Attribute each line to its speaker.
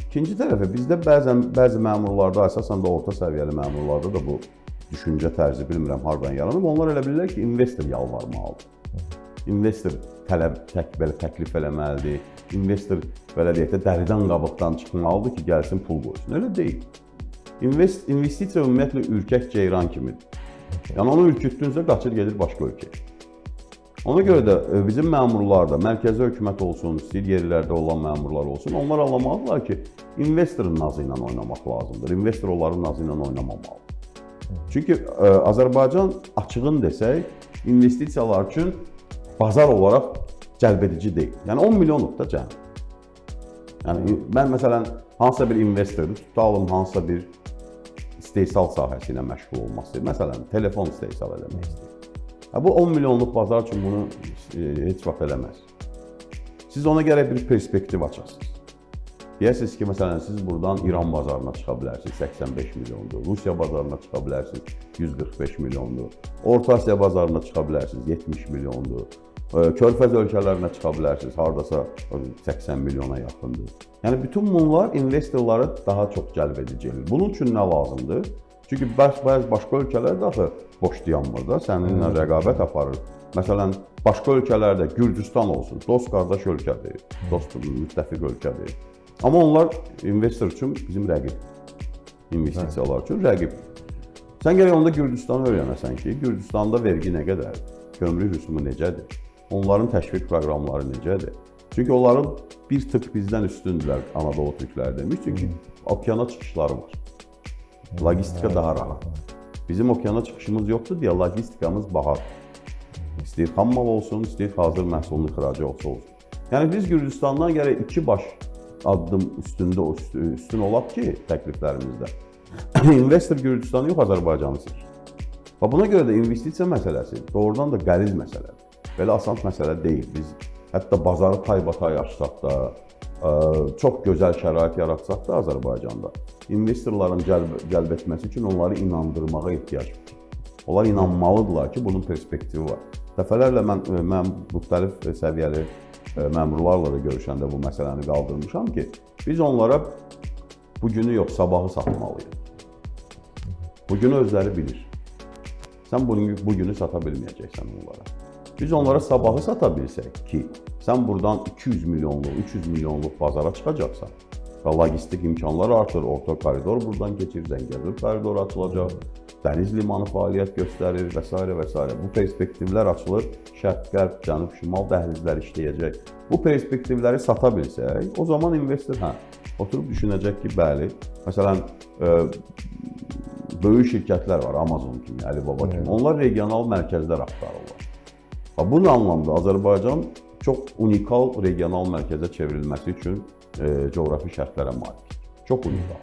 Speaker 1: İkinci tərəfə bizdə bəzi məmurlarda, əsasən də orta səviyyəli məmurlarda da bu düşüncə tərzi bilmirəm hardan yaranıb. Onlar elə bilirlər ki, investor yalvarmalıdır. İnvestor belə təklif eləməlidir. İnvestor belə deyək də dəridən qabıqdan çıxmalıdır ki, gəlsin pul qoysun. Elə deyil. İnvestisiya ümumiyyətlə ürkək ceyran kimidir. Yəni onu ürkütdünsə qaçır gedir başqa ölkəyə. Ona görə də bizim məmurlar da, mərkəzi hökumət olsun, istəyir yerlərdə olan məmurlar olsun, onlar anlamalıdırlar ki, investorun nazı ilə oynamaq lazımdır. Investor onların nazı ilə oynamamalıdır. Çünki Azərbaycan açığın desək, investisiyalar üçün bazar olaraq cəlbedici deyil. Yəni 10 milyonluq da cəmi. Yəni mən məsələn hansısa bir investordur, tutalım hansısa bir istehsal sahəsi ilə məşğul olmaq istəyir. Məsələn, telefon istehsal eləmək istəyir. Bu 10 milyonluq bazar üçün bunu heç vaxt eləməz. Siz ona gərək bir perspektiv açasınız. Deyəsiniz ki, məsələn, siz buradan İran bazarına çıxa bilərsiniz, 85 milyondur. Rusiya bazarına çıxa bilərsiniz, 145 milyondur. Orta Asiya bazarına çıxa bilərsiniz, 70 milyondur. Körfəz ölkələrinə çıxa bilərsiniz, haradasa 80 milyona yaxındır. Yəni, bütün bunlar investorları daha çox cəlb edici edir. Bunun üçün nə lazımdır? Çünki bəzi başqa ölkələr daxı boş dayanmır da, səninlə rəqabət aparır. Məsələn, başqa ölkələrdə Gürcüstan olsun, dost qardaş ölkədir, dost müttəfiq ölkədir. Amma onlar investor üçün bizim rəqib, investisiyalar üçün rəqib. Sən gərək onda Gürcüstanı öyrənəsən ki, Gürcüstanda vergi nə qədərdir, gömrük rüsumu necədir, onların təşviq proqramları necədir. Çünki onların bir tık bizdən üstündürlər Anadolu türkləri demiş, çünki okeana çıxışları var. Logistika daha rahat. Bizim okeana çıxışımız yoxdur deyə logistikamız bahadır. İstəyir xammal olsun, istəyir hazır məhsulun ixracı olsun. Yəni biz Gürcüstandan gərək 2 baş addım üstün olaq ki, təkliflərimizdə. İnvestor Gürcüstanı yox, Azərbaycanı seçir. Buna görə də investisiya məsələsi doğrudan da qəliz məsələdir. Belə asan məsələ deyil. Biz hətta bazarı taybatay açsaq da, çox gözəl şərait yaratsaq da Azərbaycanda, investorların cəlb etməsi üçün onları inandırmağa ehtiyac var. Onlar inanmalıdırlar ki, bunun perspektivi var. Dəfələrlə mən müxtəlif səviyyəli məmurlarla da görüşəndə bu məsələni qaldırmışam ki, biz onlara bugünü yox, sabahı satmalıyıq. Bugünü özləri bilir. Sən bugünü sata bilməyəcəksən onlara. Biz onlara sabahı sata bilsək ki, sən buradan 200 milyonluq, 300 milyonluq bazara çıxacaqsan və logistik imkanlar artır, orta koridor buradan keçir, Zəngəzur koridoru açılacaq, dəniz limanı fəaliyyət göstərir və s. və s. Bu perspektivlər açılır, şərq, qərb, cənub, şimal dəhlizlər işləyəcək. Bu perspektivləri sata bilsək, o zaman investor oturub düşünəcək ki, bəli, məsələn, böyük şirkətlər var, Amazon kimi, Alibaba kimi, onlar regional mərkəzlər axtarırlar. Bu anlamda Azərbaycan çox unikal regional mərkəzə çevrilməsi üçün coğrafi şərtlərə malik. Çox unikal.